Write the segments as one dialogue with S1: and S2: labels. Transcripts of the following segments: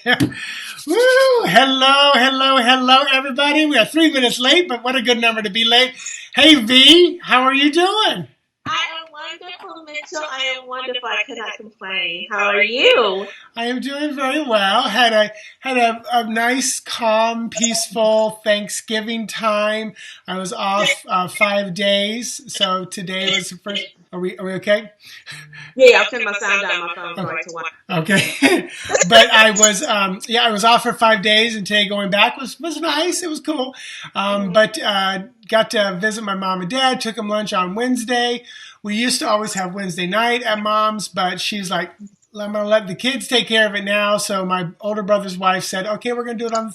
S1: Woo! Hello, everybody. We are 3 minutes late, but what a good number to be late. Hey, V, how are you doing?
S2: I am wonderful, Mitchell. I am wonderful. I cannot complain. How are you?
S1: I am doing very well. Had a nice, calm, peaceful Thanksgiving time. I was off 5 days, so today was the first. Are we okay?
S2: Yeah, I'll turn my sound down. My phone's going to watch.
S1: Okay, but I was off for 5 days, and today going back was nice. It was cool, but got to visit my mom and dad. Took them lunch on Wednesday. We used to always have Wednesday night at mom's, but she's like, I'm gonna let the kids take care of it now. So my older brother's wife said, okay, we're gonna do it on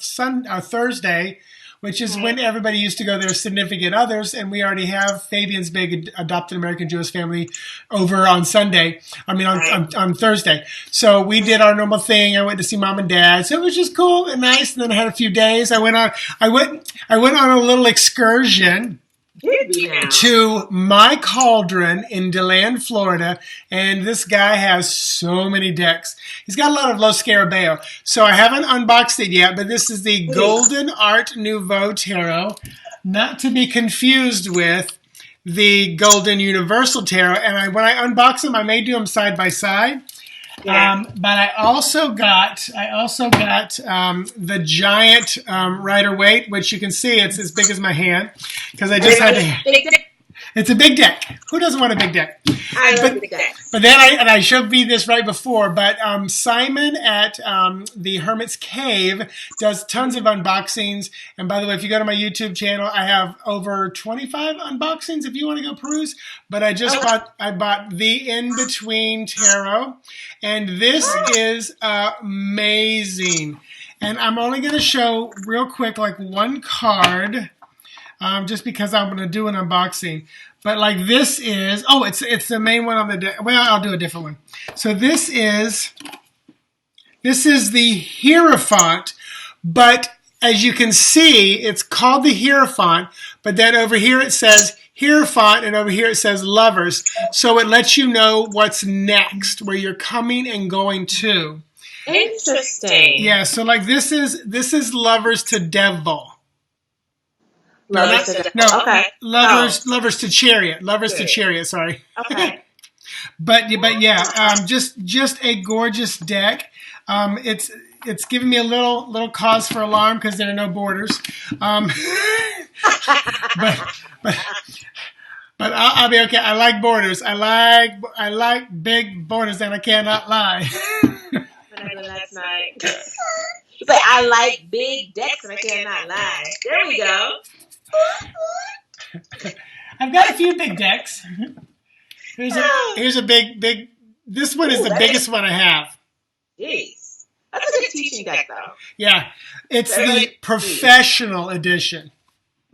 S1: Thursday, which is when everybody used to go their significant others, and we already have Fabian's big adopted American Jewish family over on Sunday. I mean, on Thursday. So we did our normal thing. I went to see mom and dad, so it was just cool and nice. And then I had a few days. I went on a little excursion to My Cauldron in DeLand, Florida, and this guy has so many decks. He's got a lot of Los Scarabeo. So I haven't unboxed it yet, but this is the Golden Art Nouveau Tarot, not to be confused with the Golden Universal Tarot. And when I unbox them, I may do them side by side. Yeah. But I also got the giant Rider-Waite, which you can see it's as big as my hand because I just had to. It's a big deck. Who doesn't want a big deck?
S2: I love big decks.
S1: But then I showed you this right before. But Simon at the Hermit's Cave does tons of unboxings. And by the way, if you go to my YouTube channel, I have over 25 unboxings if you want to go peruse. But I bought the In Between Tarot, and this is amazing. And I'm only going to show real quick like one card. Just because I'm going to do an unboxing. But like this is, it's the main one on the deck. Well, I'll do a different one. So this is the Hierophant, but as you can see, it's called the Hierophant, but then over here it says Hierophant, and over here it says Lovers. So it lets you know what's next, where you're coming and going to.
S2: Interesting.
S1: Yeah, so like this is Lovers to Devil. Lovers to Chariot. Lovers to Chariot, sorry.
S2: Okay.
S1: but yeah, just a gorgeous deck. It's giving me a little cause for alarm because there are no borders. But I'll be okay. I like borders. I like big borders, and I cannot lie.
S2: Whatever, that's nice. But I like big decks, and I cannot lie. There we go.
S1: I've got a few big decks. Here's a big. This one is the biggest one I have.
S2: Jeez, that's a good teaching deck, though.
S1: Yeah, it's the professional edition.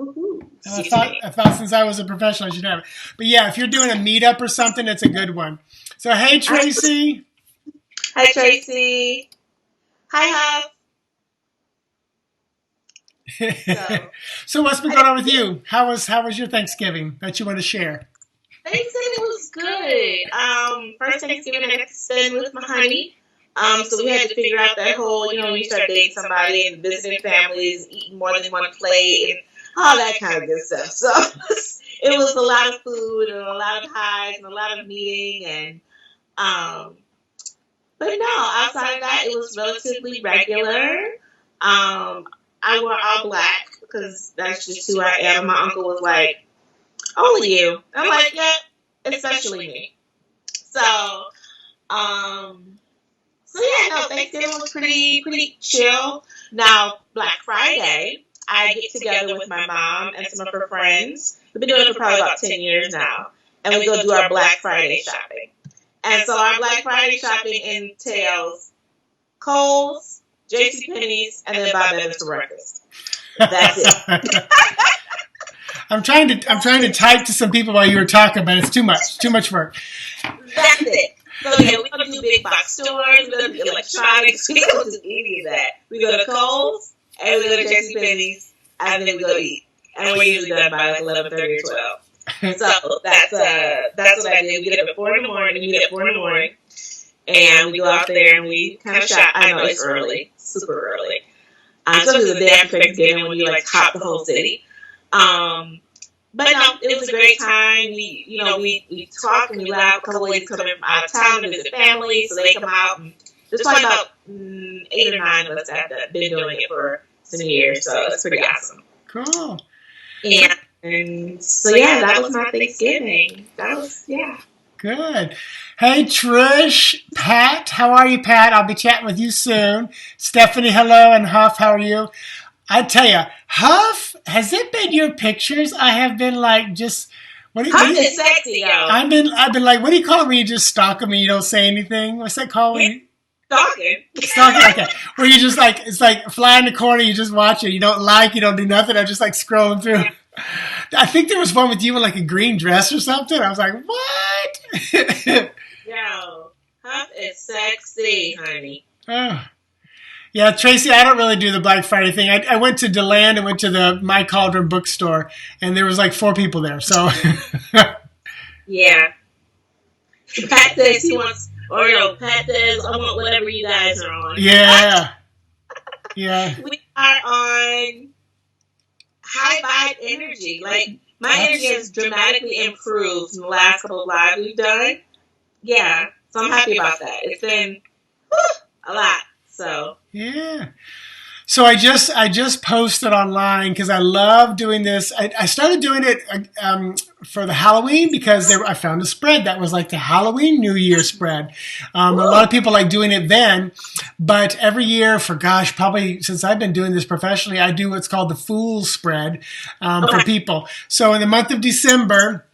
S1: I thought since I was a professional, I should have it. But yeah, if you're doing a meetup or something, it's a good one. So hey, Tracy.
S2: Hi, Tracy. Hi, Huff.
S1: So what's been going on with you? How was your Thanksgiving that you want to share?
S2: Thanksgiving was good. First Thanksgiving I got to spend with my honey. So we had to figure out that whole, when you start dating somebody and visiting families, eating more than one plate and all that kind of good stuff. So it was a lot of food and a lot of highs and a lot of meeting and but no, outside of that it was relatively regular. I wore all black because that's just who I am. My uncle was like, only you. I'm like, yeah, especially me. So yeah, no, Thanksgiving was pretty chill. Now, Black Friday, I get together with my mom and some of her friends. We've been doing it for probably about 10 years now. And we go do our Black Friday shopping. And so our Black Friday shopping entails Kohl's, JCPenney's, and then Bob Evans for breakfast. That's it.
S1: I'm trying to type to some people while you were talking, but it's too much work.
S2: That's it. So yeah, we don't do big box stores, we don't do electronics, we don't do any of that. We go to Kohl's, and we go to JCPenney's, and then we go eat. And we're usually done by like 11:30 or 12. So that's what I do. We get up at 4 in the morning, we meet at 4 in the morning. and we go out there and we kind of shop. I know it's early, super early. Especially the day after Thanksgiving when you like top the whole city. But no, it was a great time. We talk and we laugh. A couple ladies coming out of town to visit family, so they come out. And there's probably about 8 or 9 of us that have been doing it for some years, so it's pretty awesome.
S1: Cool.
S2: And so yeah, that was my Thanksgiving.
S1: Good. Hey, Trish, Pat, how are you, Pat? I'll be chatting with you soon. Stephanie, hello, and Huff, how are you? I tell you, Huff, has it been your pictures? I have been like just.
S2: Huff is sexy, yo.
S1: I've been like, what do you call it when you just stalk them and you don't say anything? What's that called?
S2: Stalking.
S1: Stalking, okay. Where you just like, it's like fly in the corner, you just watch it. You don't like, you don't do nothing. I'm just like scrolling through. I think there was one with you in like a green dress or something. I was like, what?
S2: Yo, Huff is sexy, honey.
S1: Oh. Yeah, Tracy, I don't really do the Black Friday thing. I went to DeLand and went to the My Cauldron bookstore, and there was like 4 people there. So,
S2: yeah. Pat says he wants Oreo. Pat says I want whatever you guys are on.
S1: Yeah. Yeah.
S2: We are on high vibe energy. Like, my energy has dramatically improved in the last couple of lives we've done. Yeah, so I'm happy about that. It's been a lot. So
S1: yeah. So I just posted online because I love doing this. I started doing it for the Halloween because I found a spread that was like the Halloween New Year spread. A lot of people like doing it then, but every year probably since I've been doing this professionally, I do what's called the Fool's spread for people. So in the month of December,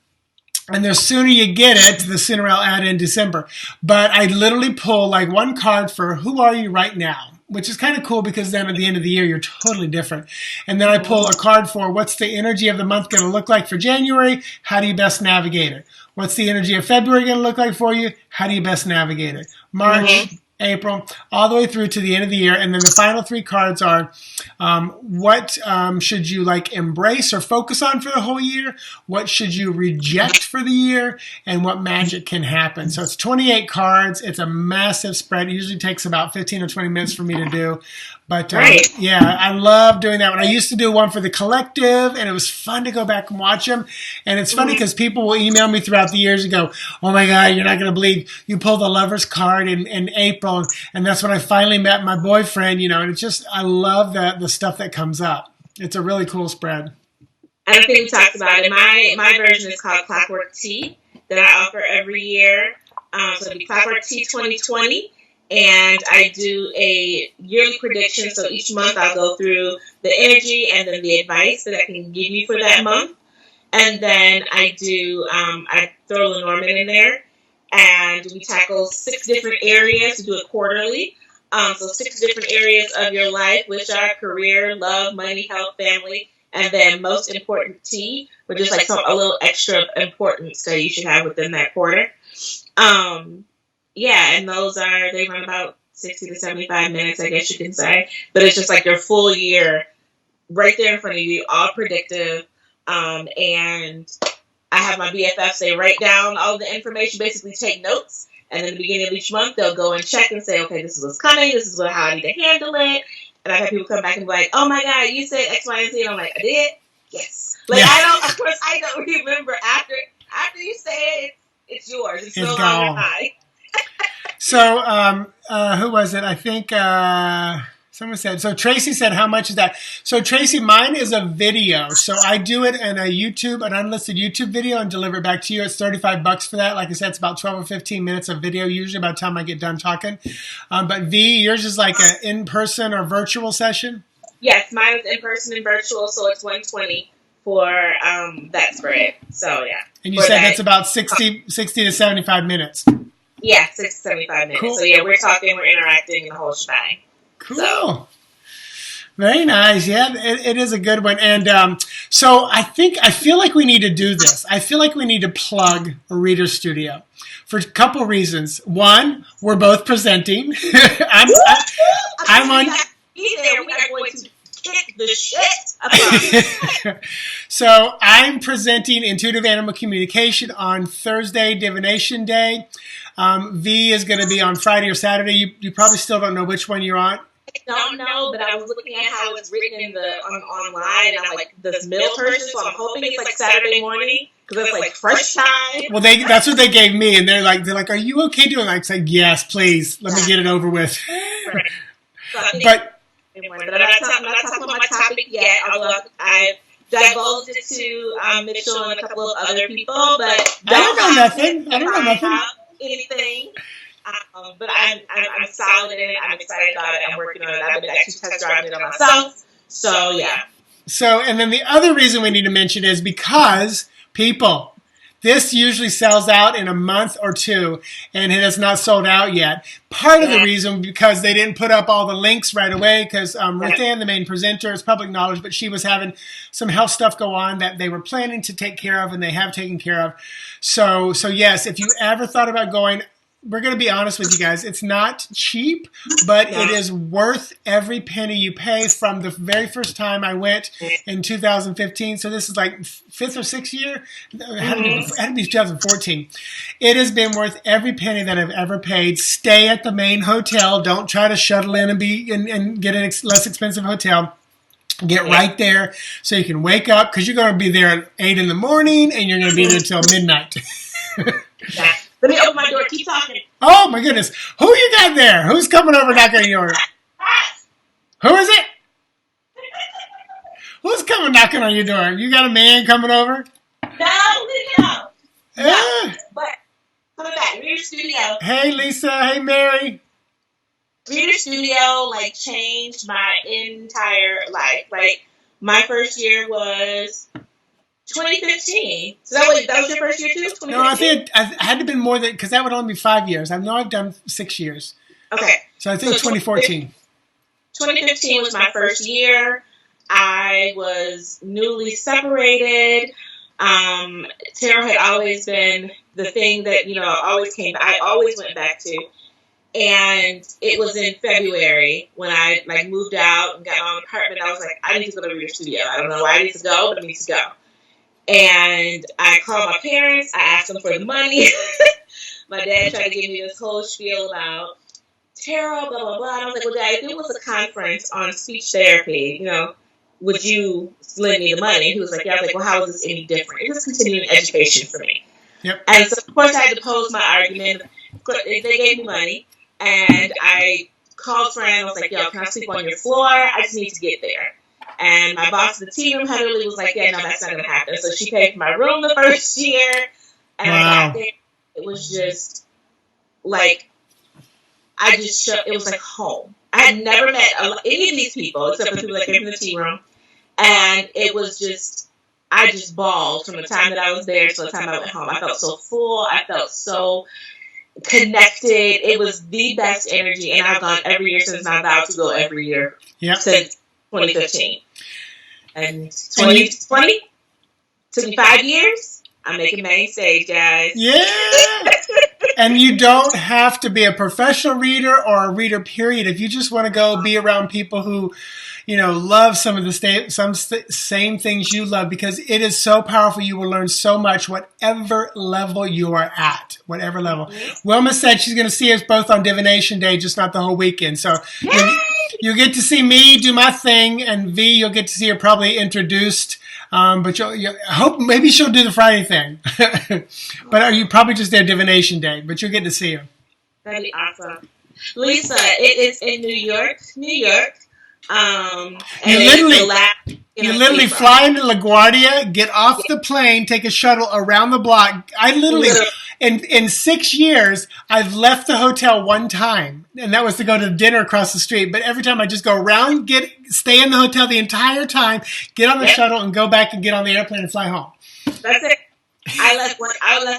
S1: and the sooner you get it, the sooner I'll add in December. But I literally pull like one card for who are you right now, which is kind of cool because then at the end of the year, you're totally different. And then I pull a card for what's the energy of the month going to look like for January? How do you best navigate it? What's the energy of February going to look like for you? How do you best navigate it? March, April, all the way through to the end of the year. And then the final 3 cards are what should you like embrace or focus on for the whole year? What should you reject for the year? And what magic can happen? So it's 28 cards. It's a massive spread. It usually takes about 15 or 20 minutes for me to do. But yeah, I love doing that one. I used to do one for the collective, and it was fun to go back and watch them. And it's funny because people will email me throughout the years and go, oh my God, you're not going to believe you pulled the lover's card in April. And that's when I finally met my boyfriend, and it's just, I love the stuff that comes up. It's a really cool spread.
S2: I don't think we talked about it. My version is called Clockwork Tea that I offer every year. So it'll be Clockwork Tea 2020. And I do a yearly prediction. So each month I'll go through the energy and then the advice that I can give you for that month. And then I throw Lenormand in there. And we tackle 6 different areas. We do it quarterly. So 6 different areas of your life, which are career, love, money, health, family, and then most important tea, which is like a little extra importance that you should have within that quarter. Yeah, and they run about 60 to 75 minutes, I guess you can say. But it's just like your full year right there in front of you, all predictive. And I have my BFFs, they write down all the information, basically take notes. And in the beginning of each month, they'll go and check and say, okay, this is what's coming. This is how I need to handle it. And I've had people come back and be like, oh my God, you said X, Y, and Z. And I'm like, I did? Yes. Like, I don't remember after you say it, it's yours. It's no longer mine.
S1: So, who was it? I think someone said, so Tracy said, how much is that? So Tracy, mine is a video. So I do it in an unlisted YouTube video and deliver it back to you. It's $35 for that. Like I said, it's about 12 or 15 minutes of video usually by the time I get done talking. But V, yours is like an in-person or virtual session?
S2: Yes, mine is in-person and virtual. So it's $120 for that spread. So yeah.
S1: And you said that's about 60 to 75 minutes.
S2: Yeah, 60 to 75 minutes. Cool. So yeah, we're talking, we're interacting, the whole shebang.
S1: Cool. So. Very nice. Yeah, it is a good one. And so I feel like we need to do this. I feel like we need to plug a Reader Studio for a couple reasons. One, we're both presenting. I'm on.
S2: We are going to kick the shit
S1: So I'm presenting Intuitive Animal Communication on Thursday, Divination Day. V is going to be on Friday or Saturday. You probably still don't know which one you're on.
S2: I don't know, but I was looking at how it's written in the online, and I'm like this middle person, so I'm hoping it's like Saturday morning because it's like fresh time.
S1: Well, that's what they gave me, and they're like, "Are you okay doing?" I said, "Yes, please. Let me get it over with."
S2: Right. So
S1: But
S2: I'm not talking about my topic yet, although I've divulged it to Mitchell and a couple of other people, but
S1: I don't know nothing.
S2: anything. But I'm solid in it. I'm excited about it. I'm working on it. I've been actually test driving it on myself. So yeah.
S1: So, and then the other reason we need to mention is because people, this usually sells out in a month or two, and it has not sold out yet. Part of the reason because they didn't put up all the links right away because Ruth Ann, the main presenter, is public knowledge, but she was having some health stuff go on that they were planning to take care of, and they have taken care of. So yes, if you ever thought about going, we're going to be honest with you guys. It's not cheap, but it is worth every penny you pay from the very first time I went in 2015. So this is like fifth or sixth year. It had to be 2014. It has been worth every penny that I've ever paid. Stay at the main hotel. Don't try to shuttle in and get a less expensive hotel. Get right there so you can wake up because you're going to be there at 8 in the morning and you're going to be there until midnight.
S2: Let me open my door. Keep talking.
S1: Oh, my goodness. Who you got there? Who's coming over knocking on your door? Who is it? Who's coming knocking on your door? You got a man coming over?
S2: No. But coming back. Reader Studio.
S1: Hey, Lisa. Hey, Mary.
S2: Reader Studio, changed my entire life. My first year was 2015. So that was your first year too?
S1: No, I think I had to have been more than, because that would only be 5 years. I know I've done 6 years.
S2: Okay.
S1: So I think 2014.
S2: 2015 was my first year. I was newly separated. Tarot had always been the thing that, I always went back to. And it was in February when I moved out and got my own apartment. I was like, I need to go to Reader Studio. I don't know why I need to go, but I need to go. And I called my parents. I asked them for the money. My dad tried to give me this whole spiel about tarot, blah, blah, blah. And I was like, well, Dad, if it was a conference on speech therapy, would you lend me the money? He was like, yeah. I was like, well, how is this any different? It was continuing education for me.
S1: Yep.
S2: And so, of course, I had to pose my argument. They gave me money. And I called friends. I was like, yo, can I sleep on your floor? I just need to get there. And my boss in the tea room literally was like, yeah, no, that's not going to happen. So she paid for my room the first year. And I got there. It was just it was like home. I had never met any of these people except for people that came from the tea room. And it was just, I just bawled from the time that I was there to the time I went home. I felt so full. I felt so connected. It was the best energy, and I've gone every year since I vowed to go every year since 2015. And 2020 took me 5 years. I'm making main stage, guys.
S1: Yeah. And you don't have to be a professional reader or a reader, period. If you just want to go be around people who, love some of the same things you love, because it is so powerful. You will learn so much, whatever level you are at, whatever level. Mm-hmm. Wilma said she's going to see us both on Divination Day, just not the whole weekend. So you get to see me do my thing, and V, you'll get to see her probably introduced. But I hope maybe she'll do the Friday thing. But are you probably just there Divination Day? But you'll get to see her.
S2: That'd be awesome, Lisa. It is in New York.
S1: You literally fly into LaGuardia, get off the plane, take a shuttle around the block. I literally, in 6 years, I've left the hotel one time, and that was to go to dinner across the street. But every time I just go around, stay in the hotel the entire time, get on the shuttle, and go back and get on the airplane and fly home.
S2: That's it. I left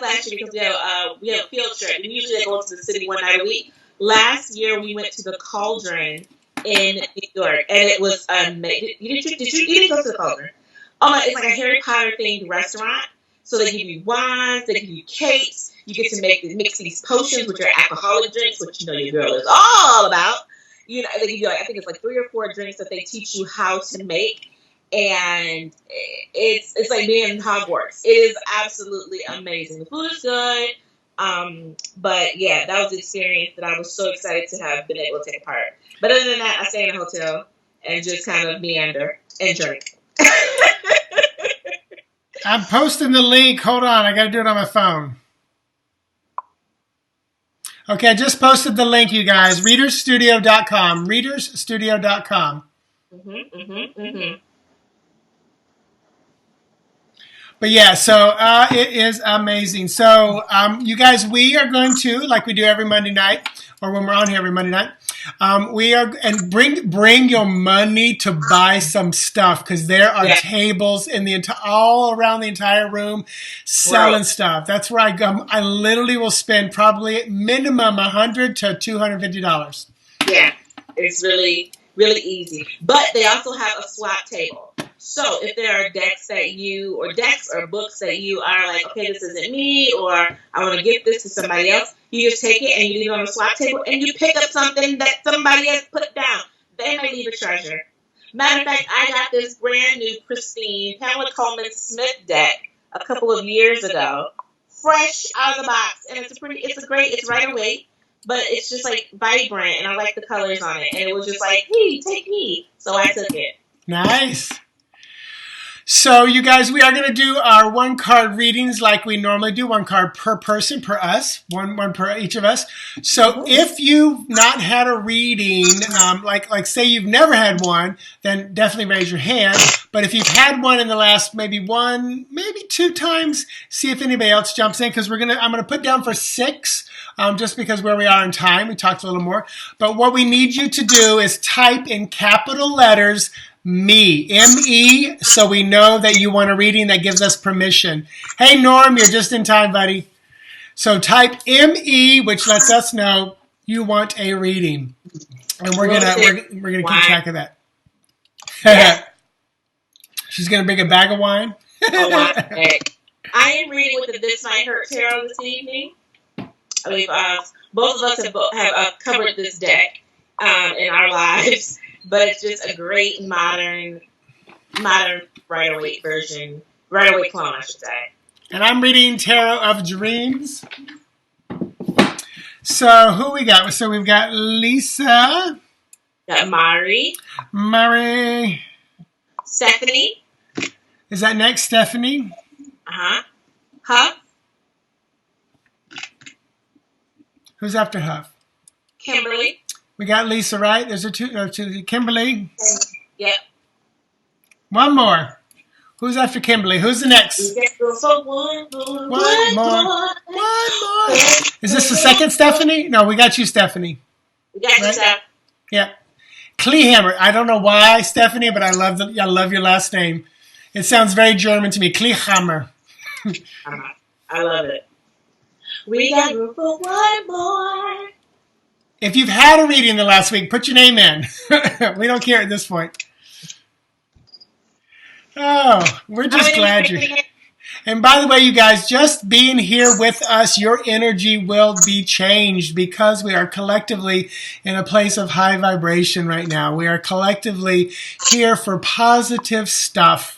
S2: last year because we have a field trip. We usually go to the city one night a week. Last year, we went to the Cauldron in New York, and it was amazing. You didn't go to the Cauldron? It's like a Harry Potter themed restaurant. So they give you wines, they give you cakes. You get to mix these potions, which are alcoholic drinks, which your girl is all about. They give you I think it's 3 or 4 drinks that they teach you how to make, and it's like being in Hogwarts. It is absolutely amazing. The food is good. But yeah, that was the experience that I was so excited to have been able to take part. But other than that, I stay in a hotel and just kind of meander and drink.
S1: I'm posting the link. Hold on. I got to do it on my phone. Okay, I just posted the link, you guys. Readersstudio.com. Readersstudio.com. But yeah, so it is amazing. So you guys, we are going to, like we do every Monday night, or when we're on here every Monday night, we are, and bring your money to buy some stuff, because there are tables in the all around the entire room selling stuff. That's where I go. I literally will spend probably minimum $100 to $250.
S2: Yeah, it's really, really easy. But they also have a swap table. So if there are decks or books that you are like, okay, this isn't me, or I want to give this to somebody else, you just take it and you leave it on the swap table and you pick up something that somebody has put down. They may leave a treasure. Matter of fact, I got this brand new, pristine Pamela Coleman Smith deck a couple of years ago, fresh out of the box, and it's right away, but it's just like vibrant, and I like the colors on it, and it was just like, hey, take me. So I took it.
S1: Nice. So you guys, we are going to do our 1 card readings like we normally do, 1 card per person, per us, one per each of us. So if you've not had a reading, like say you've never had one, then definitely raise your hand. But if you've had one in the last maybe 2 times, see if anybody else jumps in, because I'm going to put down for 6. Just because where we are in time, we talked a little more. But what we need you to do is type in capital letters me, M-E, so we know that you want a reading. That gives us permission. Hey, Norm, you're just in time, buddy. So type M-E, which lets us know you want a reading. And we're gonna keep track of that. Yeah. She's gonna bring a bag of wine.
S2: I am reading with the This Might Hurt Tarot this evening. Both of us have covered this deck in our lives, but it's just a great modern Rider-Waite version, Rider-Waite clone, I should say.
S1: And I'm reading Tarot of Dreams. So who we got? So we've got Lisa.
S2: Got Mari. Stephanie.
S1: Is that next, Stephanie?
S2: Huff.
S1: Who's after Huff?
S2: Kimberly.
S1: We got Lisa, right? There's two. Kimberly.
S2: Yep.
S1: One more. Who's after Kimberly? Who's the next?
S2: One more.
S1: Is this the second Stephanie? No, we got you, Stephanie.
S2: We got you, Steph.
S1: Yeah. Kleehammer. I don't know why, Stephanie, but I love your last name. It sounds very German to me. Kleehammer.
S2: I love it. We got room for one more.
S1: If you've had a reading the last week, put your name in. We don't care at this point. Oh, we're just glad you're here. And by the way, you guys, just being here with us, your energy will be changed, because we are collectively in a place of high vibration right now. We are collectively here for positive stuff.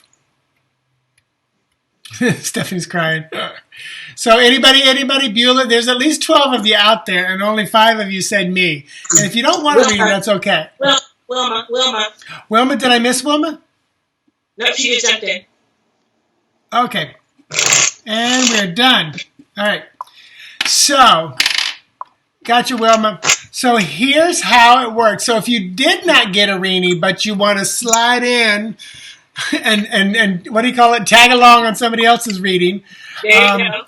S1: Stephanie's crying. So anybody, Beulah, there's at least 12 of you out there, and only 5 of you said me. And if you don't want to read, that's okay.
S2: Wilma.
S1: Wilma, did I miss Wilma?
S2: No, she just jumped in.
S1: Okay. And we're done. All right. So, got you, Wilma. So here's how it works. So if you did not get a reading, but you want to slide in and what do you call it? Tag along on somebody else's reading.
S2: There you go.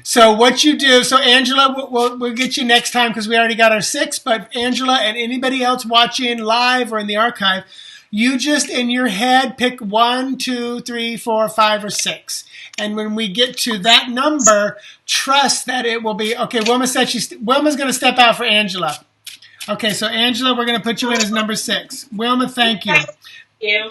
S1: So what you do, so Angela, we'll get you next time, because we already got our 6, but Angela and anybody else watching live or in the archive, you just in your head pick 1, 2, 3, 4, 5, or 6. And when we get to that number, trust that it will be, okay, Wilma said Wilma's going to step out for Angela. Okay, so Angela, we're going to put you in as number 6. Wilma, thank you.
S2: Thank you.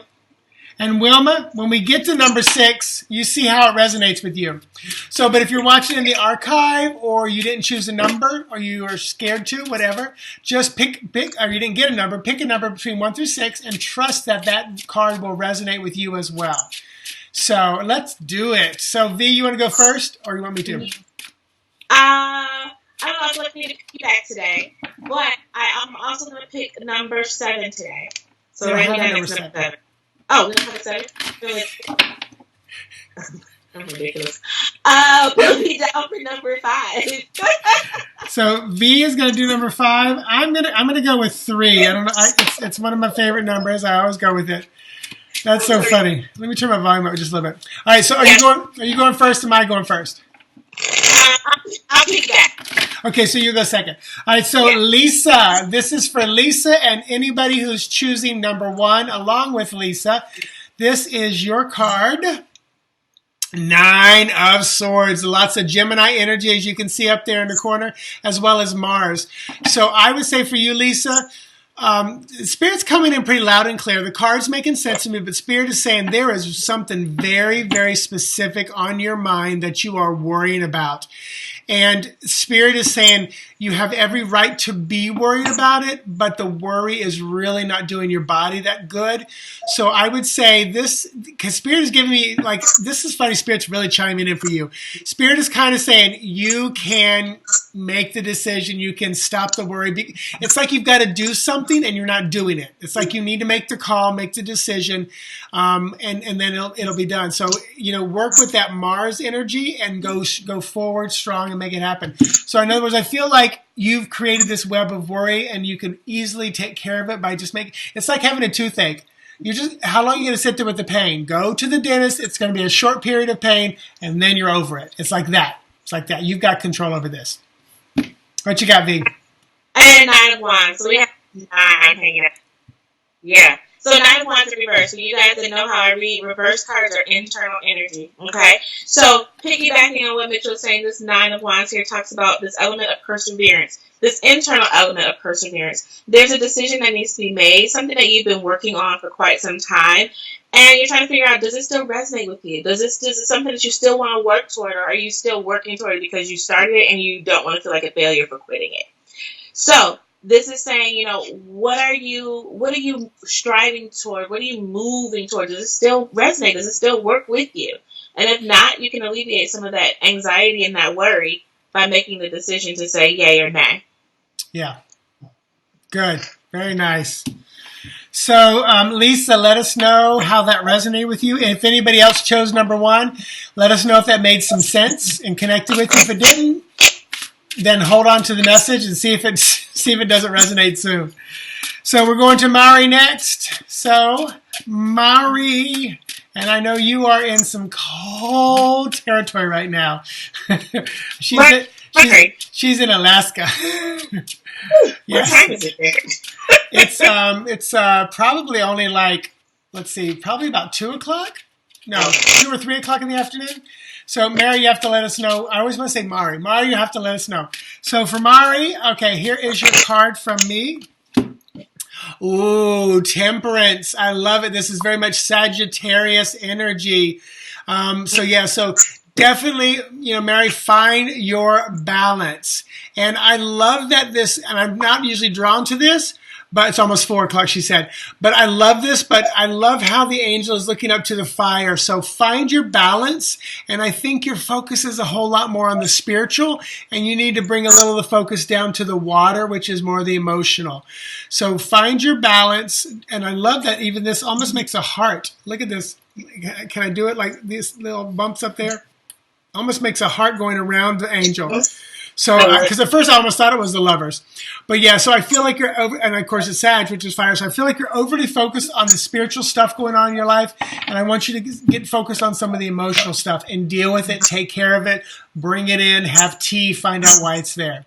S1: And Wilma, when we get to number 6, you see how it resonates with you. So, but if you're watching in the archive or you didn't choose a number or you are scared to, whatever, just pick, or you didn't get a number, pick a number between 1 through 6 and trust that that card will resonate with you as well. So let's do it. So V, you want to go first or you want me to?
S2: I don't know if I need to pick back today, but I'm also going to pick number 7 today. So
S1: Yeah,
S2: right
S1: how
S2: now,
S1: about
S2: next
S1: number
S2: number
S1: 7?
S2: 7. Oh, we don't have a 7? I'm ridiculous. Put me down for number 5.
S1: So V is going to do number 5. I'm gonna go with 3. I don't know. It's one of my favorite numbers. I always go with it. That's so funny. Let me turn my volume up just a little bit. All right. So are you going first? Or am I going first?
S2: I'll pick back.
S1: Okay. So you go second. All right. So Lisa, this is for Lisa and anybody who's choosing number 1 along with Lisa. This is your card. 9 of Swords, lots of Gemini energy, as you can see up there in the corner, as well as Mars. So I would say for you, Lisa, Spirit's coming in pretty loud and clear. The card's making sense to me, but Spirit is saying there is something very, very specific on your mind that you are worrying about. And Spirit is saying you have every right to be worried about it, but the worry is really not doing your body that good. So I would say this, because Spirit is giving me, like, this is funny, Spirit's really chiming in for you. Spirit is kind of saying you can make the decision, you can stop the worry. It's like you've got to do something and you're not doing it. It's like you need to make the call, make the decision, and then it'll be done. So, work with that Mars energy and go forward strong and make it happen. So in other words, I feel like you've created this web of worry and you can easily take care of it by just it's like having a toothache. How long are you going to sit there with the pain? Go to the dentist. It's going to be a short period of pain and then you're over it. It's like that. You've got control over this. What you got, V?
S2: And 9 of Wands. So we have 9 hanging out. Yeah. So 9 of Wands in reverse. So you guys that know how I read, reverse cards are internal energy. Okay? So piggybacking on what Mitchell was saying, this 9 of Wands here talks about this element of perseverance, this internal element of perseverance. There's a decision that needs to be made, something that you've been working on for quite some time, and you're trying to figure out, does it still resonate with you? Is it something that you still want to work toward, or are you still working toward it because you started it and you don't want to feel like a failure for quitting it? So this is saying, what are you striving toward? What are you moving toward? Does it still resonate? Does it still work with you? And if not, you can alleviate some of that anxiety and that worry by making the decision to say yay or nay.
S1: Yeah. Good. Very nice. So, Lisa, let us know how that resonated with you. And if anybody else chose number 1, let us know if that made some sense and connected with you. If it didn't, then hold on to the message and see if it doesn't resonate soon. So we're going to Mari next. So Mari, and I know you are in some cold territory right now. She's in Alaska.
S2: Yes. What time is it there?
S1: It's probably only probably about 2 o'clock. No, 2 or 3 o'clock in the afternoon. So, Mary, you have to let us know. I always want to say Mari. Mari, you have to let us know. So, for Mari, okay, here is your card from me. Ooh, Temperance. I love it. This is very much Sagittarius energy. So definitely, Mary, find your balance. And I love that and I'm not usually drawn to this, but it's almost 4 o'clock, she said. But I love this, but I love how the angel is looking up to the fire. So find your balance. And I think your focus is a whole lot more on the spiritual. And you need to bring a little of the focus down to the water, which is more the emotional. So find your balance. And I love that even this almost makes a heart. Look at this. Can I do it like these little bumps up there? Almost makes a heart going around the angel. So, because at first I almost thought it was the Lovers. But yeah, so I feel like you're over, and of course it's Sag, which is fire. So I feel like you're overly focused on the spiritual stuff going on in your life. And I want you to get focused on some of the emotional stuff and deal with it, take care of it, bring it in, have tea, find out why it's there.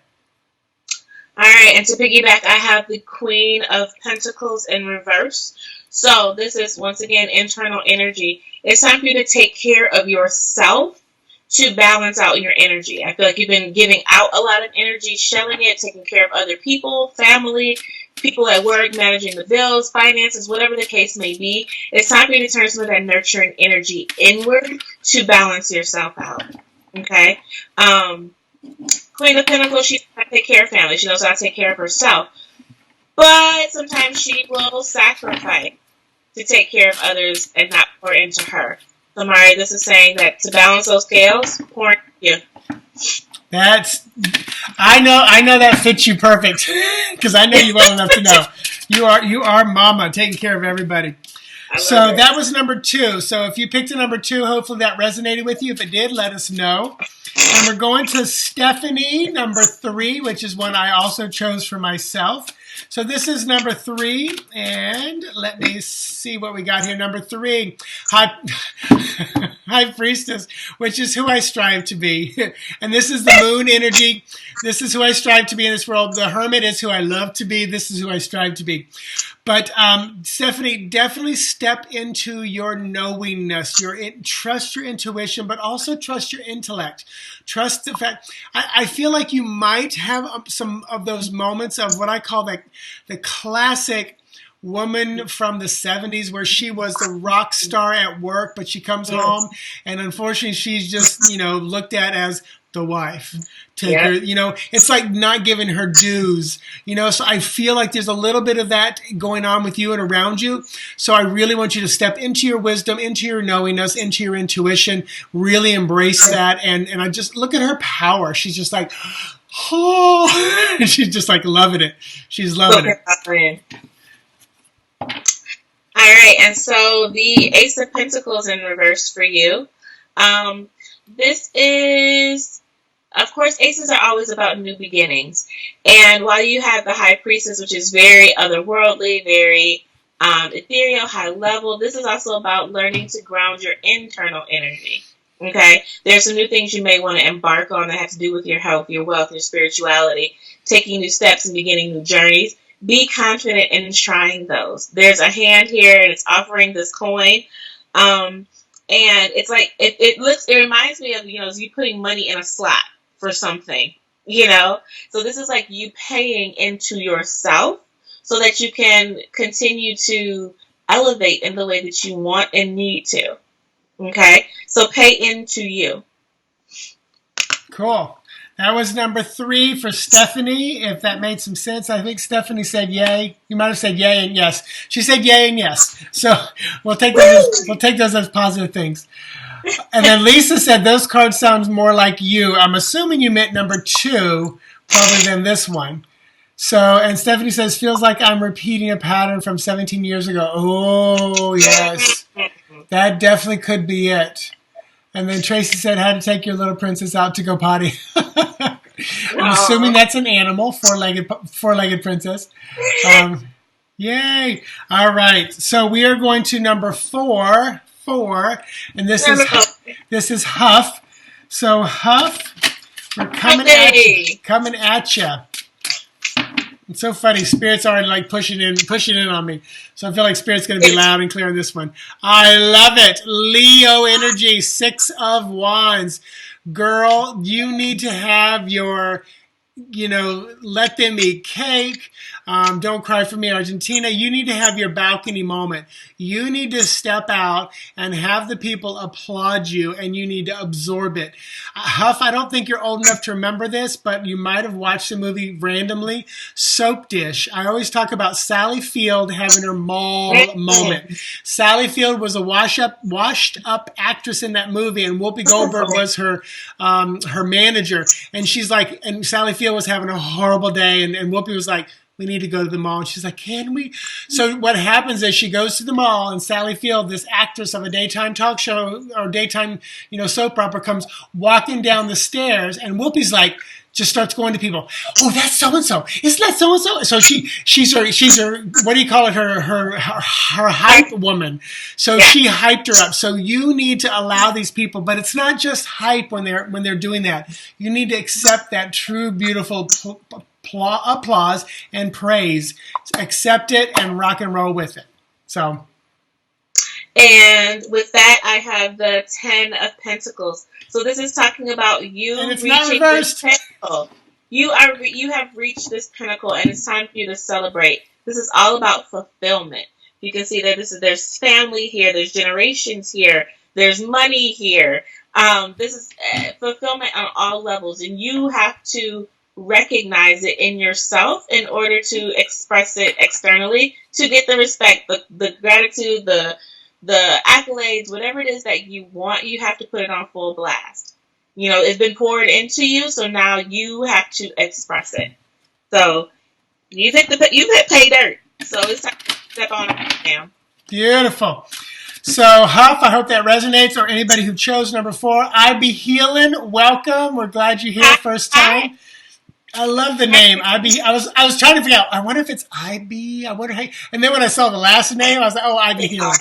S2: All right, and to piggyback, I have the Queen of Pentacles in reverse. So this is, once again, internal energy. It's time for you to take care of yourself to balance out your energy. I feel like you've been giving out a lot of energy, shelling it, taking care of other people, family, people at work, managing the bills, finances, whatever the case may be. It's time for you to turn some of that nurturing energy inward to balance yourself out. Okay? Queen of Pentacles, she knows how to take care of family. She knows how to take care of herself. But sometimes she will sacrifice to take care of others and not pour into her. So, Mari, this is saying that to balance those scales, pour into you.
S1: I know that fits you perfect because I know you well enough to know you are mama taking care of everybody. So that was number 2. So if you picked a number 2, hopefully that resonated with you. If it did, let us know. And we're going to Stephanie, number 3, which is one I also chose for myself. So this is number 3, and let me see what we got here. Number 3, High Priestess, which is who I strive to be. And this is the moon energy. This is who I strive to be in this world. The Hermit is who I love to be. This is who I strive to be. But Stephanie, definitely step into your knowingness. Trust your intuition, but also trust your intellect. Trust the fact. I feel like you might have some of those moments of what I call the classic woman from the 70s where she was the rock star at work, but she comes home and unfortunately she's just, looked at as the wife. It's like not giving her dues, so I feel like there's a little bit of that going on with you and around you. So I really want you to step into your wisdom, into your knowingness, into your intuition, really embrace that. And I just look at her power. She's just like, oh, she's just like loving it. She's loving it.
S2: All right. And so the Ace of Pentacles in reverse for you. This is, of course, aces are always about new beginnings. And while you have the High Priestess, which is very otherworldly, very ethereal, high level, this is also about learning to ground your internal energy. Okay? There's some new things you may want to embark on that have to do with your health, your wealth, your spirituality, taking new steps and beginning new journeys. Be confident in trying those. There's a hand here and it's offering this coin. And it's like, it reminds me of, you putting money in a slot for something, So this is like you paying into yourself so that you can continue to elevate in the way that you want and need to. Okay? So pay into you.
S1: Cool. That was number 3 for Stephanie, if that made some sense. I think Stephanie said yay. You might have said yay and yes. She said yay and yes. So we'll take those as positive things. And then Lisa said, those cards sound more like you. I'm assuming you meant number 2, probably than this one. So, and Stephanie says, feels like I'm repeating a pattern from 17 years ago. Oh, yes. That definitely could be it. And then Tracy said, had to take your little princess out to go potty. I'm assuming that's an animal, four-legged princess. Yay. All right. So we are going to number 4, and this is Huff. So Huff, we're coming at you. It's so funny. Spirit's already like pushing in on me. So I feel like Spirit's going to be loud and clear on this one. I love it. Leo energy, 6 of Wands. Girl, you need to have your, let them eat cake. Don't cry for me, Argentina. You need to have your balcony moment. You need to step out and have the people applaud you, and you need to absorb it. Huff, I don't think you're old enough to remember this, but you might have watched the movie randomly. Soap Dish. I always talk about Sally Field having her mall moment. Sally Field was a washed up actress in that movie, and Whoopi Goldberg was her manager. And she's like, and Sally Field was having a horrible day, and Whoopi was like, we need to go to the mall. And she's like, can we? So what happens is she goes to the mall, and Sally Field, this actress of a daytime talk show or daytime, soap opera, comes walking down the stairs, and Whoopi's like, just starts going to people. Oh, that's so-and-so. Isn't that so-and-so? So she's her, what do you call it? Her hype woman. So she hyped her up. So you need to allow these people, but it's not just hype when they're doing that. You need to accept that true, beautiful applause and praise. Accept it and rock and roll with it. So.
S2: And with that, I have the 10 of Pentacles. So this is talking about you
S1: And it's
S2: reaching
S1: not reversed.
S2: this pinnacle. You have reached this pinnacle, and it's time for you to celebrate. This is all about fulfillment. You can see that there's family here, there's generations here, there's money here. This is fulfillment on all levels, and you have to recognize it in yourself in order to express it externally to get the respect, the gratitude, the accolades, whatever it is that you want. You have to put it on full blast. You know, it's been poured into you, so now you have to express it. So you've hit pay dirt. So it's time to step on it now.
S1: Beautiful. So, Huff, I hope that resonates, or anybody who chose number 4. I Be Healing, welcome. We're glad you're here first time. I love the name. I was trying to figure out, I wonder if it's IB. I wonder, hey. And then when I saw the last name, I was like, oh, I Be Healing.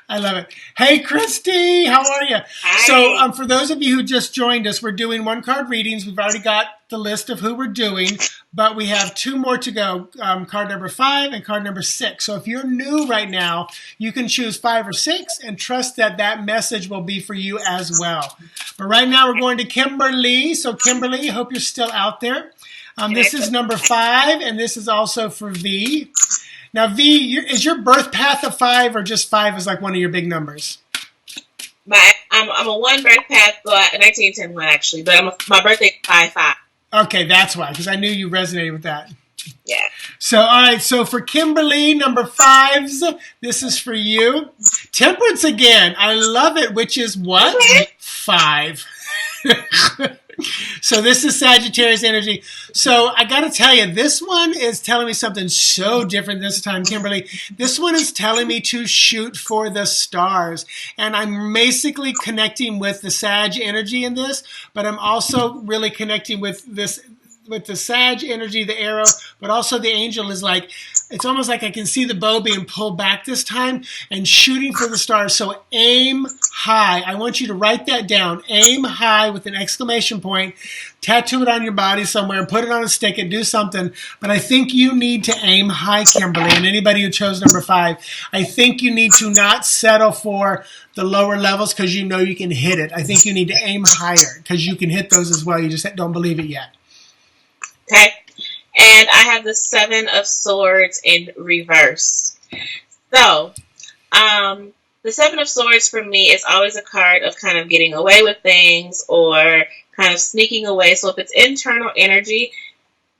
S1: I love it. Hey, Christy, how are you?
S2: Hi.
S1: So, for those of you who just joined us, we're doing 1-card readings. We've already got the list of who we're doing, but we have 2 more to go. Card number 5 and card number 6. So if you're new right now, you can choose 5 or 6 and trust that that message will be for you as well. But right now we're going to Kimberly. So Kimberly, hope you're still out there. This is number 5, and this is also for V. Now, V, is your birth path a 5, or just 5 is like one of your big numbers?
S2: I'm a 1 birth path, 1910 one actually, but my birthday is 5/5.
S1: Okay, that's why, because I knew you resonated with that.
S2: Yeah.
S1: So, all right, so for Kimberly, number 5s, this is for you. Temperance again. I love it, which is what? 5. So this is Sagittarius energy. So I got to tell you, this one is telling me something so different this time, Kimberly. This one is telling me to shoot for the stars. And I'm basically connecting with the Sag energy in this, but I'm also really connecting with the Sag energy, the arrow, but also the angel is like, it's almost like I can see the bow being pulled back this time and shooting for the stars. So aim high. I want you to write that down. Aim high with an exclamation point. Tattoo it on your body somewhere. Put it on a stick and do something. But I think you need to aim high, Kimberly, and anybody who chose number 5. I think you need to not settle for the lower levels because you know you can hit it. I think you need to aim higher because you can hit those as well. You just don't believe it yet.
S2: Okay. And I have the 7 of Swords in reverse. So, the 7 of Swords for me is always a card of kind of getting away with things or kind of sneaking away. So if it's internal energy,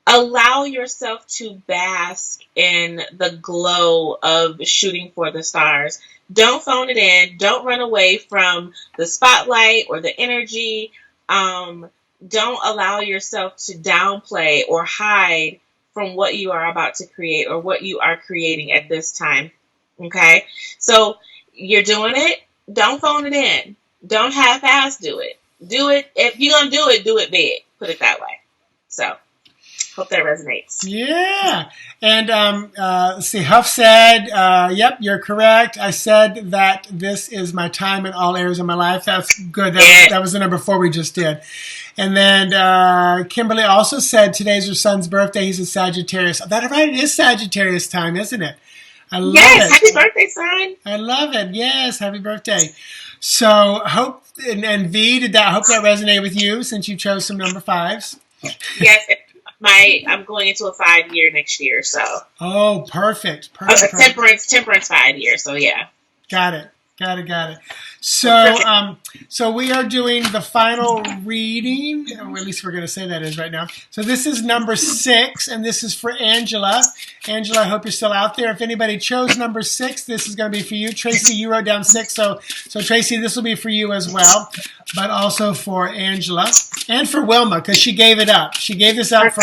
S2: allow yourself to bask in the glow of shooting for the stars. Don't phone it in. Don't run away from the spotlight or the energy. Don't allow yourself to downplay or hide from what you are about to create or what you are creating at this time. Okay? So you're doing it. Don't phone it in. Don't half-ass do it. Do it. If you're going to do it big. Put it that way. So hope that resonates.
S1: Yeah. And let's see, Huff said, yep, you're correct. I said that this is my time in all areas of my life. That's good. That was the number 4 we just did. And then Kimberly also said today's her son's birthday. He's a Sagittarius. That right? It is Sagittarius time, isn't it? I love it.
S2: Happy birthday, son.
S1: I love it. Yes, happy birthday. So hope and V, I hope that resonated with you since you chose some number 5s.
S2: Yes, I'm going into a 5-year next year, so.
S1: Oh, perfect.
S2: Temperance 5 years, so yeah.
S1: Got it. So, so we are doing the final reading, or at least we're going to say that is right now. So this is number 6, and this is for Angela. Angela, I hope you're still out there. If anybody chose number 6, this is going to be for you. Tracy, you wrote down 6, so Tracy, this will be for you as well, but also for Angela and for Wilma because she gave it up. She gave this up for.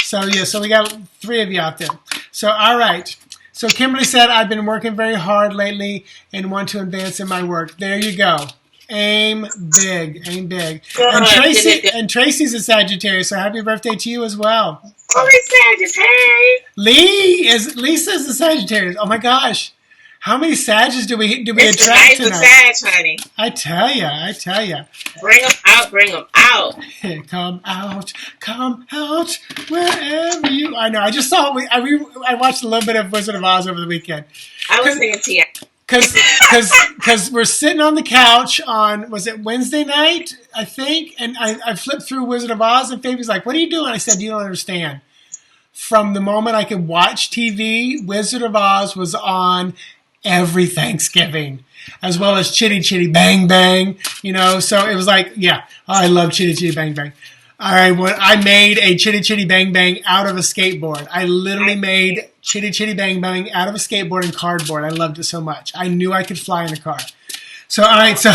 S1: So we got 3 of you out there. So all right. So Kimberly said, I've been working very hard lately and want to advance in my work. There you go. Aim big. Aim big. And Tracy's a Sagittarius, so happy birthday to you as well.
S2: Sagittarius.
S1: Lisa's a Sagittarius. Oh my gosh. How many Sages do we attract tonight?
S2: Sag, honey.
S1: I tell you.
S2: Bring them out.
S1: Come out, wherever you. I know. I just saw. I watched a little bit of Wizard of Oz over the weekend.
S2: I was singing Tia.
S1: because we're sitting on the couch on, was it Wednesday night, I think, and I flipped through Wizard of Oz, and Fabi's like, "What are you doing?" I said, "You don't understand. From the moment I could watch TV, Wizard of Oz was on every Thanksgiving, as well as Chitty Chitty Bang Bang, so it was like, yeah, I love Chitty Chitty Bang Bang. All right, when I made a Chitty Chitty Bang Bang out of a skateboard. I literally made Chitty Chitty Bang Bang out of a skateboard and cardboard. I loved it so much. I knew I could fly in a car. So, all right, so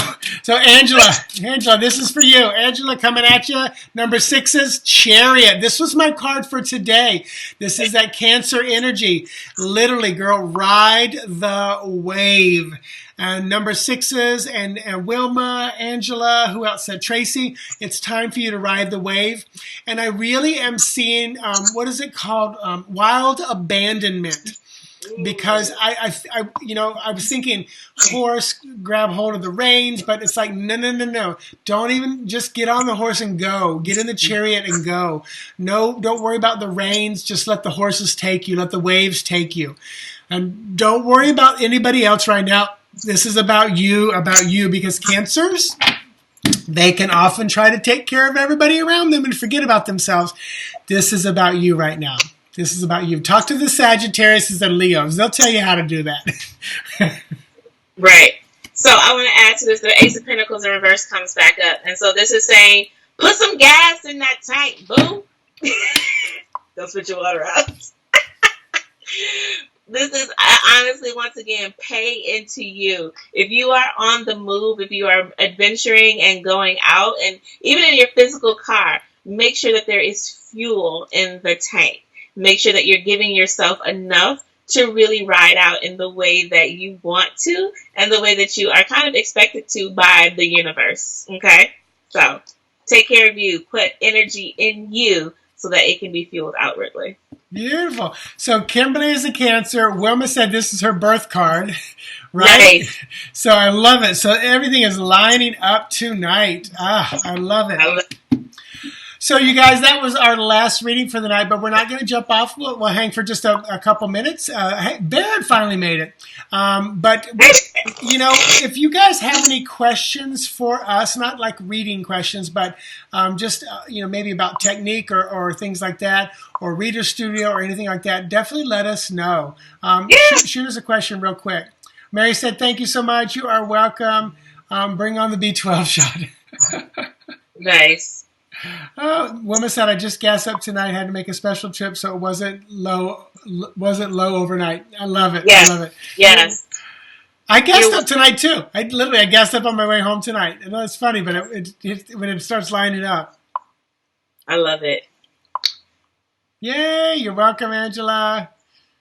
S1: Angela, this is for you. Angela, coming at you. Number 6 is Chariot. This was my card for today. This is that Cancer energy. Literally, girl, ride the wave. And number 6s and Wilma, Angela, who else said? Tracy, it's time for you to ride the wave. And I really am seeing, what is it called? Wild abandonment. Because I was thinking horse, grab hold of the reins, but it's like, no. Don't even just get on the horse and go. Get in the chariot and go. No, don't worry about the reins. Just let the horses take you. Let the waves take you. And don't worry about anybody else right now. This is about you, because Cancers, they can often try to take care of everybody around them and forget about themselves. This is about you right now. This is about you. Talk to the Sagittariuses and Leos. They'll tell you how to do that.
S2: Right. So I want to add to this, the Ace of Pentacles in reverse comes back up. And so this is saying, put some gas in that tank, boo. Don't switch your water out. This is, honestly, once again, pay into you. If you are on the move, if you are adventuring and going out, and even in your physical car, make sure that there is fuel in the tank. Make sure that you're giving yourself enough to really ride out in the way that you want to and the way that you are kind of expected to by the universe. Okay? So take care of you. Put energy in you so that it can be fueled outwardly.
S1: Beautiful. So Kimberly is a Cancer. Wilma said this is her birth card, right?
S2: Nice.
S1: So I love it. So everything is lining up tonight. I love it. So you guys, that was our last reading for the night, but we're not going to jump off. We'll hang for just a couple minutes. Barrett finally made it. But if you guys have any questions for us, not like reading questions, but just, maybe about technique or things like that, or Reader Studio or anything like that, definitely let us know. Shoot us a question real quick. Mary said, thank you so much. You are welcome. Bring on the B12 shot.
S2: Nice.
S1: Wilma said, I just gassed up tonight. Had to make a special trip, so it wasn't low overnight. I love it.
S2: Yes.
S1: I love it.
S2: Yes.
S1: I gassed up tonight too. I gassed up on my way home tonight. I know it's funny, but when it starts lining up.
S2: I love it.
S1: Yay! You're welcome, Angela.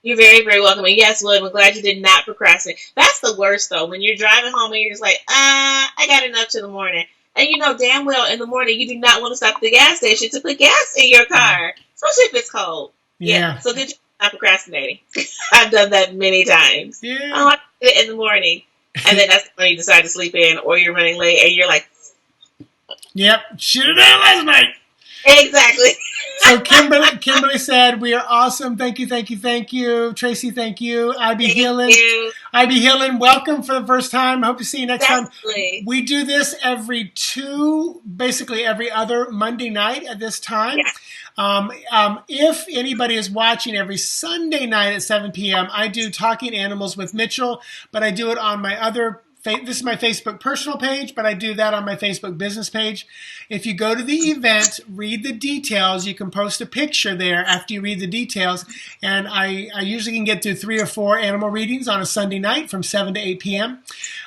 S2: You're very, very welcome. And yes, William, I'm glad you did not procrastinate. That's the worst, though, when you're driving home and you're just like, I got enough till the morning. And you know damn well in the morning you do not want to stop at the gas station to put gas in your car, especially if it's cold.
S1: Yeah.
S2: So good job not procrastinating. I've done that many times.
S1: Yeah.
S2: Oh, I did it in the morning. And then that's when you decide to sleep in or you're running late and you're like,
S1: yep, should have done last night.
S2: Exactly.
S1: So Kimberly said, we are awesome. Thank you. Tracy, thank you. IB Healing, welcome for the first time. I hope to see you next time. We do this basically every other Monday night at this time. Yeah. If anybody is watching every Sunday night at 7 p.m., I do Talking Animals with Mitchell, but I do it on my other this is my Facebook personal page, but I do that on my Facebook business page. If you go to the event, read the details, you can post a picture there after you read the details. And I usually can get through 3 or 4 animal readings on a Sunday night from 7 to 8 p.m.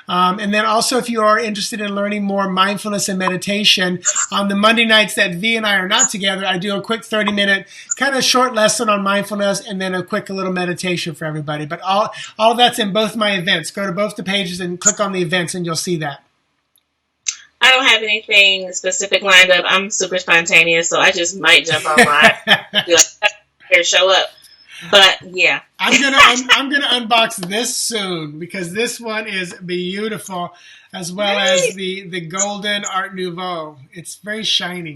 S1: And then also, if you are interested in learning more mindfulness and meditation, on the Monday nights that V and I are not together, I do a quick 30-minute kind of short lesson on mindfulness and then a quick little meditation for everybody. But all that's in both my events. Go to both the pages and click on the events and you'll see that.
S2: I don't have anything specific lined up. I'm super spontaneous, so I just might jump online. Be like, here, show up. But yeah,
S1: I'm gonna unbox this soon because this one is beautiful, as well as the golden Art Nouveau. It's very shiny.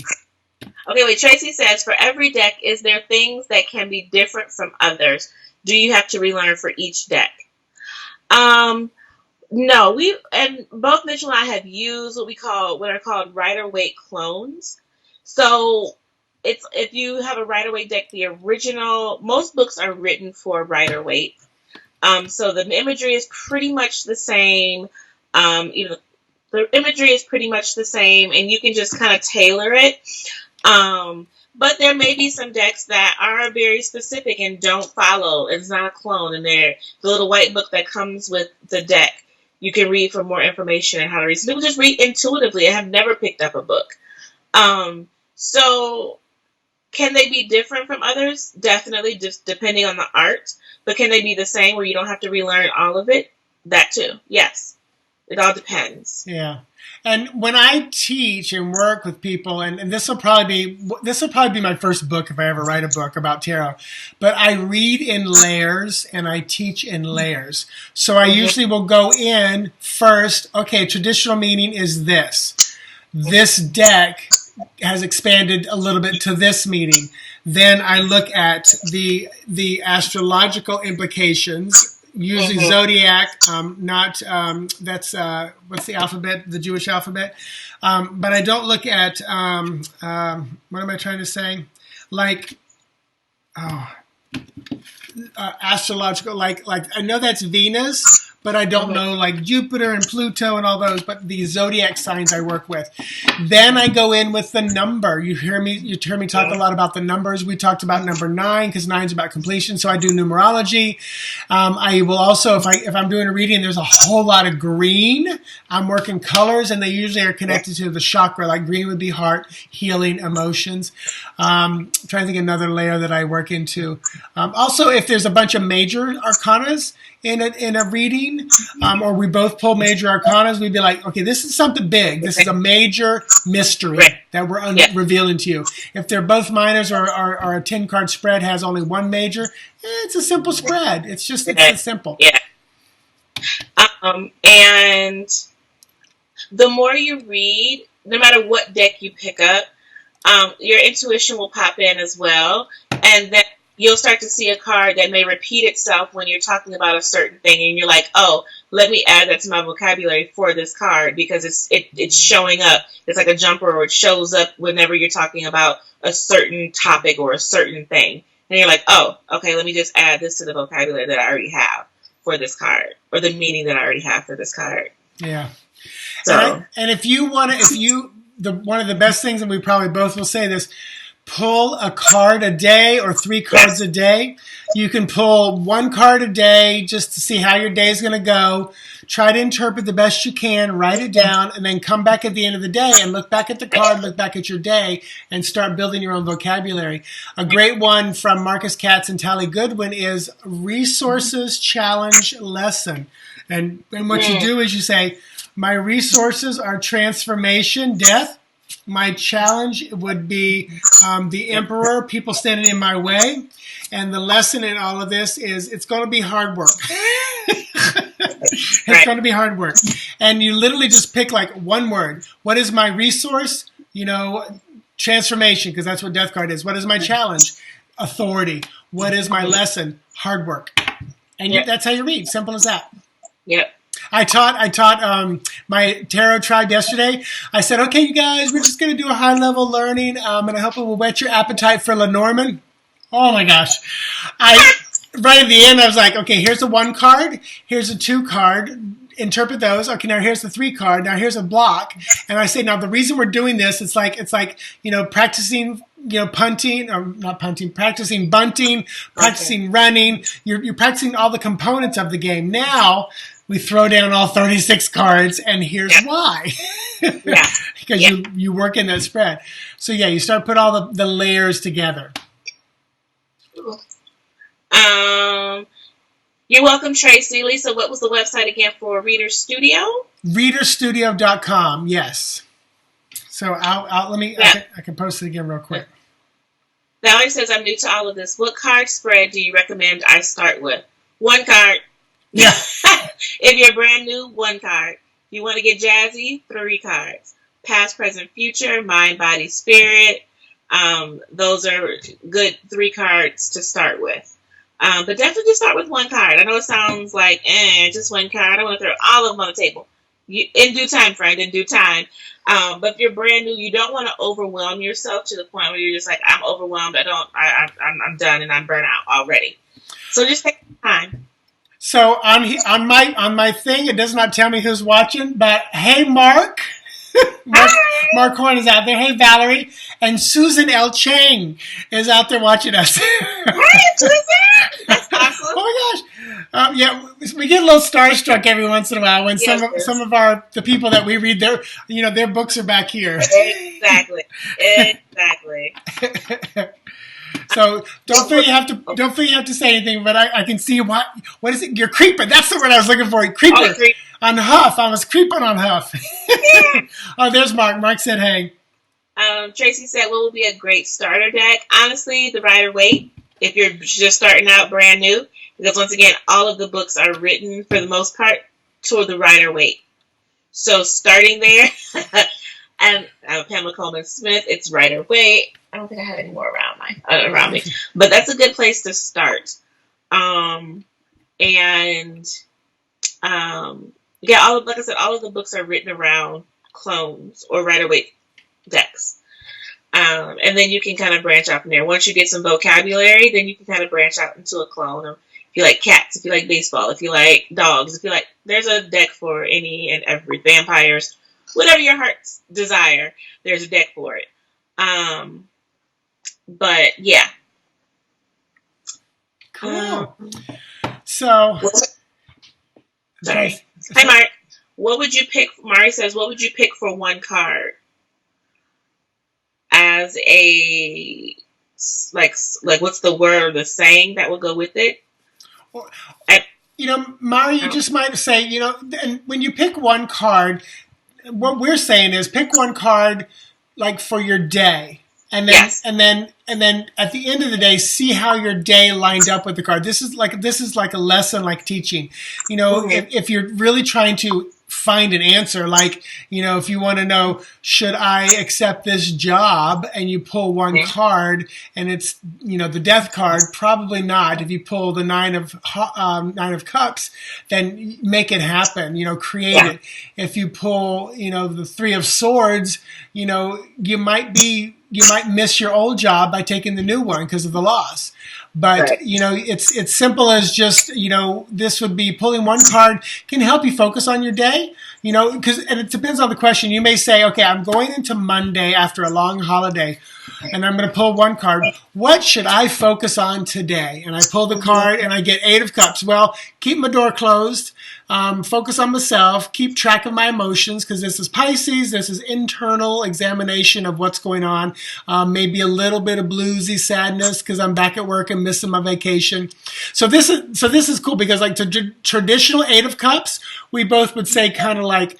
S2: Okay, wait. Tracy says, for every deck, is there things that can be different from others? Do you have to relearn for each deck? No, we and both Mitchell and I have used what are called Rider Waite clones. So it's if you have a Rider Waite deck, the original most books are written for Rider Waite. So the imagery is pretty much the same. You know, the imagery is pretty much the same, and you can just kind of tailor it. But there may be some decks that are very specific and don't follow. It's not a clone, and they're the little white book that comes with the deck. You can read for more information and how to read. Some people just read intuitively. I have never picked up a book. So can they be different from others? Definitely, just depending on the art. But can they be the same where you don't have to relearn all of it? That too. Yes. It all depends.
S1: Yeah. And when I teach and work with people, and this will probably be my first book if I ever write a book about tarot, but I read in layers and I teach in layers. So I usually will go in first, okay, traditional meaning is this. This deck has expanded a little bit to this meaning. Then I look at the astrological implications, usually zodiac, not that's what's the alphabet, the Jewish alphabet. But I don't look at what am I trying to say? Like astrological, like I know that's Venus, but I don't know like Jupiter and Pluto and all those, but the zodiac signs I work with. Then I go in with the number. You hear me talk a lot about the numbers. We talked about number 9 because 9 is about completion. So I do numerology. I will also, if I'm doing a reading, there's a whole lot of green. I'm working colors, and they usually are connected to the chakra. Like green would be heart, healing, emotions. I'm trying to think of another layer that I work into. Also, if there's a bunch of major arcanas in a reading, or we both pull major arcanas, we'd be like, okay, this is something big. This is a major mystery that we're revealing to you. If they're both minors, or a 10-card spread has only one major, it's a simple spread. It's simple.
S2: Yeah. And the more you read, no matter what deck you pick up, your intuition will pop in as well. And then you'll start to see a card that may repeat itself when you're talking about a certain thing, and you're like, oh, let me add that to my vocabulary for this card because it's showing up. It's like a jumper, or it shows up whenever you're talking about a certain topic or a certain thing. And you're like, oh, okay, let me just add this to the vocabulary that I already have for this card, or the meaning that I already have for this card.
S1: Yeah.
S2: So,
S1: and if you want to, one of the best things, and we probably both will say this, pull a card a day or 3 cards a day. You can pull 1 card a day just to see how your day is going to go. Try to interpret the best you can, write it down, and then come back at the end of the day and look back at the card, look back at your day, and start building your own vocabulary. A great one from Marcus Katz and Tally Goodwin is Resources Challenge Lesson. And what you do is you say, my resources are transformation, death. My challenge would be the emperor, people standing in my way. And the lesson in all of this is it's going to be hard work. It's going to be hard work. And you literally just pick like one word. What is my resource? Transformation, because that's what death card is. What is my challenge? Authority. What is my lesson? Hard work. And that's how you read. Simple as that.
S2: Yep.
S1: I taught my tarot tribe yesterday. I said, okay, you guys, we're just going to do a high-level learning, and I hope it will whet your appetite for Lenormand. Oh, my gosh. Right at the end, I was like, okay, here's a 1 card. Here's a 2 card. Interpret those. Okay, now here's the 3 card. Now here's a block. And I say, now the reason we're doing this, it's like practicing punting, or not punting, practicing bunting, practicing running. You're practicing all the components of the game. Now we throw down all 36 cards, and here's why. Because you work in that spread. So you start put all the layers together.
S2: You're welcome, Tracy. Lisa, what was the website again for Reader Studio?
S1: Readerstudio.com, yes. So I can post it again real quick.
S2: Valerie says, I'm new to all of this. What card spread do you recommend I start with? 1 card.
S1: Yeah.
S2: If you're brand new, 1 card. If you want to get jazzy, 3 cards. Past, present, future, mind, body, spirit. Those are good 3 cards to start with. But definitely just start with one card. I know it sounds like, just one card. I want to throw all of them on the table. In due time, friend, in due time. But if you're brand new, you don't want to overwhelm yourself to the point where you're just like, I'm overwhelmed. I'm done and I'm burnt out already. So just take time.
S1: So on my thing, it does not tell me who's watching, but hey, Mark. Mark Horn is out there. Hey, Valerie. And Susan L. Chang is out there watching us.
S2: Hey, Susan! That's awesome.
S1: Oh my gosh. Yeah, we get a little starstruck every once in a while when some of the people that we read their books are back here.
S2: Exactly.
S1: So don't feel you have to say anything, but I can see what is it? You're creeping. That's the word I was looking for. Creeping. On Huff. I was creeping on Huff.
S2: Yeah.
S1: Oh, there's Mark. Mark said, hey.
S2: Tracy said, what would be a great starter deck? Honestly, the Rider-Waite, if you're just starting out brand new. Because once again, all of the books are written, for the most part, toward the Rider-Waite. So starting there, and Pamela Coleman Smith, it's Rider-Waite. I don't think I have any more around me. But that's a good place to start. Yeah, like I said, all of the books are written around clones or Rider-Waite decks. And then you can kind of branch out from there. Once you get some vocabulary, then you can kind of branch out into a clone. If you like cats, if you like baseball, if you like dogs, if you like, there's a deck for any and every vampires, whatever your heart's desire, there's a deck for it. But yeah.
S1: Cool. So,
S2: sorry. Hi, Mark. What would you pick? Mari says, what would you pick for one card as a, like what's the word or the saying that will go with it?
S1: Mari, you just might say, and when you pick one card, what we're saying is pick one card like for your day. And then,
S2: yes.
S1: and then at the end of the day, see how your day lined up with the card. This is like a lesson, like teaching. If you're really trying to find an answer, like, if you want to know, should I accept this job? And you pull one card and it's, the death card, probably not. If you pull the nine of cups, then make it happen, create it. If you pull, the three of swords, you might miss your old job by taking the new one because of the loss. But, it's simple as just, this would be pulling one card can help you focus on your day, and it depends on the question. You may say, okay, I'm going into Monday after a long holiday and I'm going to pull one card. What should I focus on today? And I pull the card and I get 8 of cups. Well, keep my door closed. Focus on myself, keep track of my emotions, because this is Pisces. This is internal examination of what's going on. Maybe a little bit of bluesy sadness because I'm back at work and missing my vacation. So this is cool because like the traditional 8 of cups, we both would say kind of like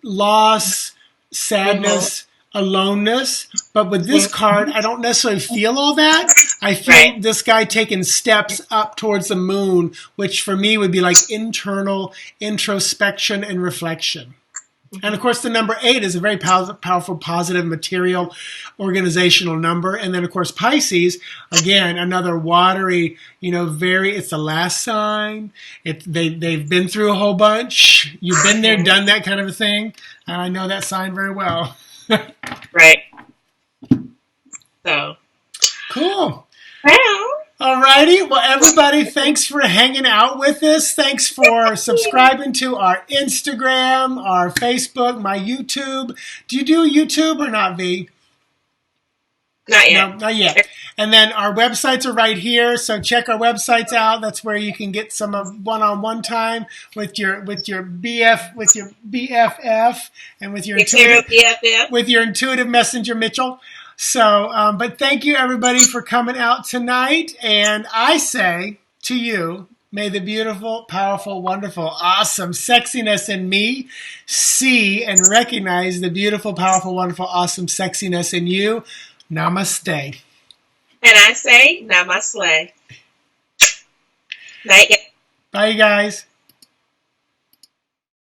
S1: loss, sadness, aloneness. But with this card, I don't necessarily feel all that. I feel this guy taking steps up towards the moon, which for me would be like internal introspection and reflection. And of course, the number 8 is a very powerful, positive, material, organizational number. And then, of course, Pisces, again, another watery, it's the last sign. They've been through a whole bunch. You've been there, done that kind of a thing. And I know that sign very well.
S2: Right. So.
S1: Cool.
S2: Well.
S1: Alrighty. Well, everybody, thanks for hanging out with us. Thanks for subscribing to our Instagram, our Facebook, my YouTube. Do you do YouTube or not, V?
S2: Not yet.
S1: No, not yet. And then our websites are right here, so check our websites out. That's where you can get some of one-on-one time with your BFF and with your intuitive messenger, Mitchell. So, but thank you everybody for coming out tonight. And I say to you, may the beautiful, powerful, wonderful, awesome sexiness in me see and recognize the beautiful, powerful, wonderful, awesome sexiness in you. Namaste.
S2: And I say, namaste. Night.
S1: Bye, guys.